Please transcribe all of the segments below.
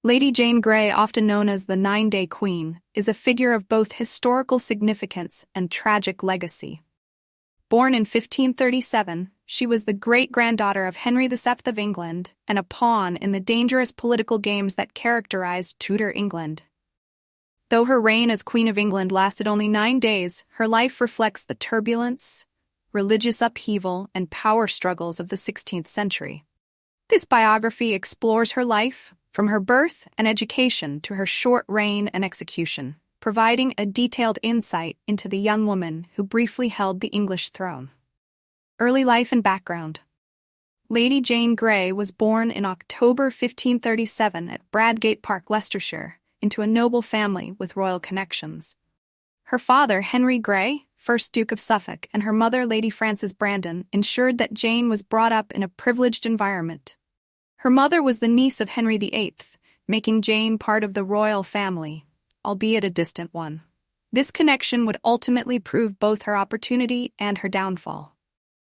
Lady Jane Grey, often known as the Nine-Day Queen, is a figure of both historical significance and tragic legacy. Born in 1537, she was the great-granddaughter of Henry VII of England and a pawn in the dangerous political games that characterized Tudor England. Though her reign as Queen of England lasted only 9 days, her life reflects the turbulence, religious upheaval, and power struggles of the 16th century. This biography explores her life, from her birth and education to her short reign and execution, providing a detailed insight into the young woman who briefly held the English throne. Early life and background. Lady Jane Grey was born in October 1537 at Bradgate Park, Leicestershire, into a noble family with royal connections. Her father, Henry Grey, 1st Duke of Suffolk, and her mother, Lady Frances Brandon, ensured that Jane was brought up in a privileged environment. Her mother was the niece of Henry VIII, making Jane part of the royal family, albeit a distant one. This connection would ultimately prove both her opportunity and her downfall.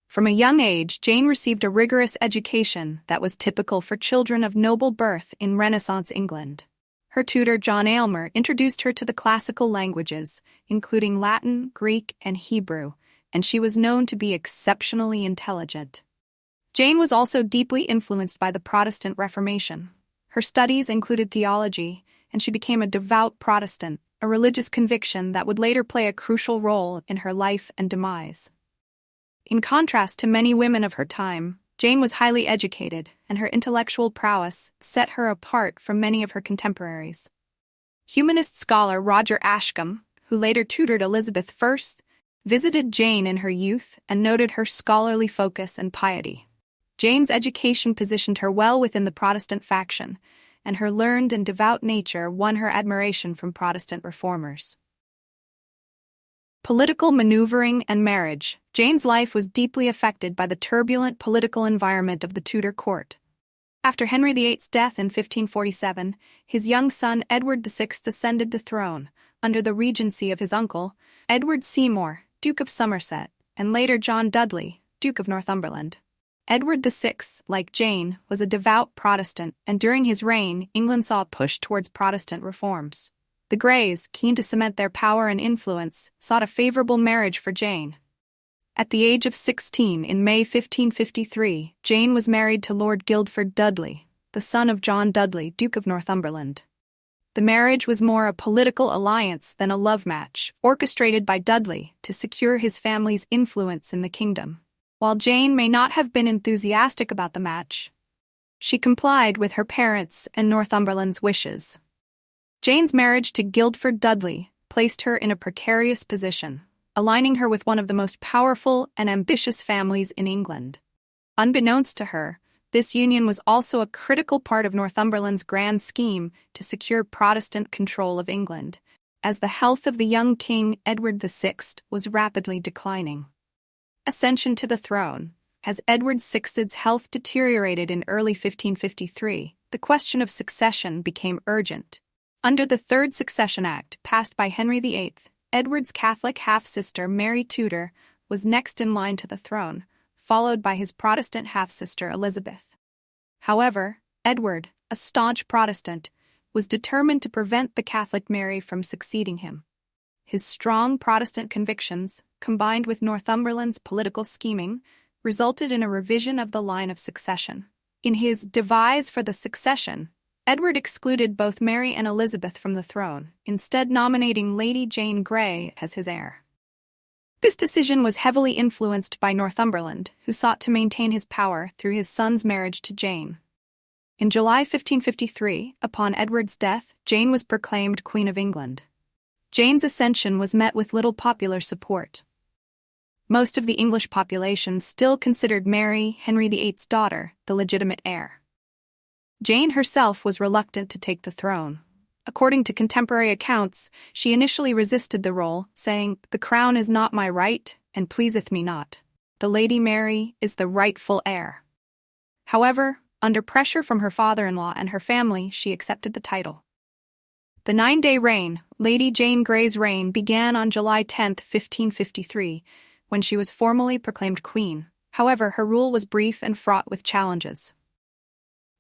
From a young age, Jane received a rigorous education that was typical for children of noble birth in Renaissance England. Her tutor, John Aylmer, introduced her to the classical languages, including Latin, Greek, and Hebrew, and she was known to be exceptionally intelligent. Jane was also deeply influenced by the Protestant Reformation. Her studies included theology, and she became a devout Protestant, a religious conviction that would later play a crucial role in her life and demise. In contrast to many women of her time, Jane was highly educated, and her intellectual prowess set her apart from many of her contemporaries. Humanist scholar Roger Ascham, who later tutored Elizabeth I, visited Jane in her youth and noted her scholarly focus and piety. Jane's education positioned her well within the Protestant faction, and her learned and devout nature won her admiration from Protestant reformers. Political maneuvering and marriage. Jane's life was deeply affected by the turbulent political environment of the Tudor court. After Henry VIII's death in 1547, his young son Edward VI ascended the throne, under the regency of his uncle, Edward Seymour, Duke of Somerset, and later John Dudley, Duke of Northumberland. Edward VI, like Jane, was a devout Protestant, and during his reign, England saw a push towards Protestant reforms. The Greys, keen to cement their power and influence, sought a favorable marriage for Jane. At the age of 16 in May 1553, Jane was married to Lord Guildford Dudley, the son of John Dudley, Duke of Northumberland. The marriage was more a political alliance than a love match, orchestrated by Dudley to secure his family's influence in the kingdom. While Jane may not have been enthusiastic about the match, she complied with her parents' and Northumberland's wishes. Jane's marriage to Guildford Dudley placed her in a precarious position, aligning her with one of the most powerful and ambitious families in England. Unbeknownst to her, this union was also a critical part of Northumberland's grand scheme to secure Protestant control of England, as the health of the young King Edward VI was rapidly declining. Ascension to the throne. As Edward VI's health deteriorated in early 1553, the question of succession became urgent. Under the Third Succession Act passed by Henry VIII, Edward's Catholic half-sister Mary Tudor was next in line to the throne, followed by his Protestant half-sister Elizabeth. However, Edward, a staunch Protestant, was determined to prevent the Catholic Mary from succeeding him. His strong Protestant convictions, combined with Northumberland's political scheming, resulted in a revision of the line of succession. In his devise for the succession, Edward excluded both Mary and Elizabeth from the throne, instead nominating Lady Jane Grey as his heir. This decision was heavily influenced by Northumberland, who sought to maintain his power through his son's marriage to Jane. In July 1553, upon Edward's death, Jane was proclaimed Queen of England. Jane's ascension was met with little popular support. Most of the English population still considered Mary, Henry VIII's daughter, the legitimate heir. Jane herself was reluctant to take the throne. According to contemporary accounts, she initially resisted the role, saying, "The crown is not my right, and pleaseth me not. The Lady Mary is the rightful heir." However, under pressure from her father-in-law and her family, she accepted the title. The 9-day reign, Lady Jane Grey's reign, began on July 10, 1553, when she was formally proclaimed queen. However, her rule was brief and fraught with challenges.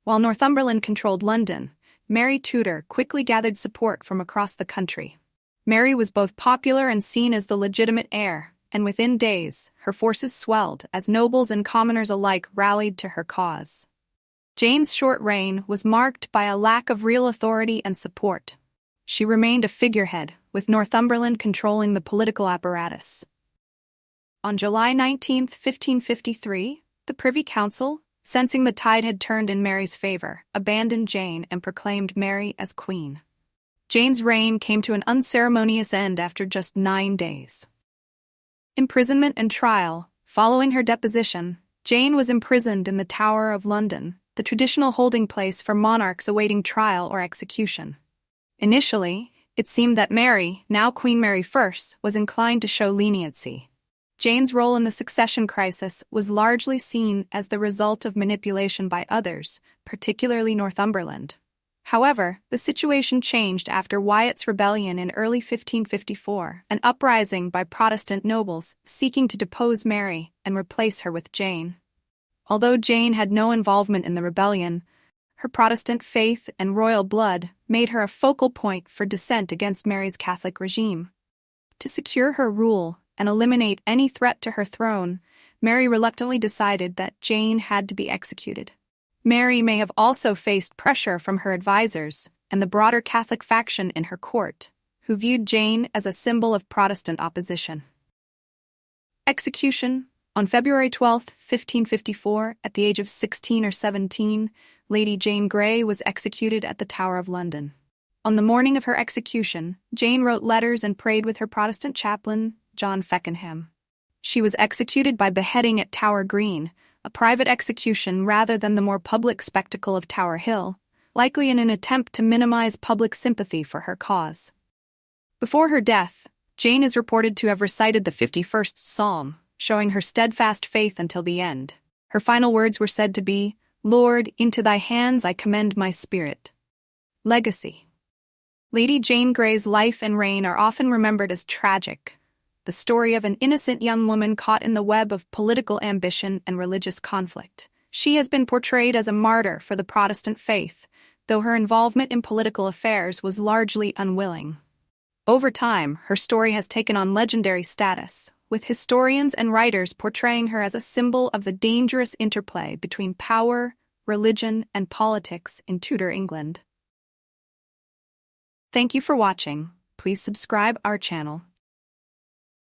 While Northumberland controlled London, Mary Tudor quickly gathered support from across the country. Mary was both popular and seen as the legitimate heir, and within days, her forces swelled as nobles and commoners alike rallied to her cause. Jane's short reign was marked by a lack of real authority and support. She remained a figurehead, with Northumberland controlling the political apparatus. On July 19, 1553, the Privy Council, sensing the tide had turned in Mary's favor, abandoned Jane and proclaimed Mary as queen. Jane's reign came to an unceremonious end after just 9 days. Imprisonment and trial. Following her deposition, Jane was imprisoned in the Tower of London, the traditional holding place for monarchs awaiting trial or execution. Initially, it seemed that Mary, now Queen Mary I, was inclined to show leniency. Jane's role in the succession crisis was largely seen as the result of manipulation by others, particularly Northumberland. However, the situation changed after Wyatt's rebellion in early 1554, an uprising by Protestant nobles seeking to depose Mary and replace her with Jane. Although Jane had no involvement in the rebellion, her Protestant faith and royal blood made her a focal point for dissent against Mary's Catholic regime. To secure her rule and eliminate any threat to her throne, Mary reluctantly decided that Jane had to be executed. Mary may have also faced pressure from her advisors and the broader Catholic faction in her court, who viewed Jane as a symbol of Protestant opposition. Execution. On February 12, 1554, at the age of 16 or 17, Lady Jane Grey was executed at the Tower of London. On the morning of her execution, Jane wrote letters and prayed with her Protestant chaplain, John Feckenham. She was executed by beheading at Tower Green, a private execution rather than the more public spectacle of Tower Hill, likely in an attempt to minimize public sympathy for her cause. Before her death, Jane is reported to have recited the 51st Psalm, showing her steadfast faith until the end. Her final words were said to be, "Lord, into thy hands I commend my spirit." Legacy. Lady Jane Grey's life and reign are often remembered as tragic, the story of an innocent young woman caught in the web of political ambition and religious conflict. She has been portrayed as a martyr for the Protestant faith, though her involvement in political affairs was largely unwilling. Over time, her story has taken on legendary status, with historians and writers portraying her as a symbol of the dangerous interplay between power, religion, and politics in Tudor England. Thank you for watching. Please subscribe our channel.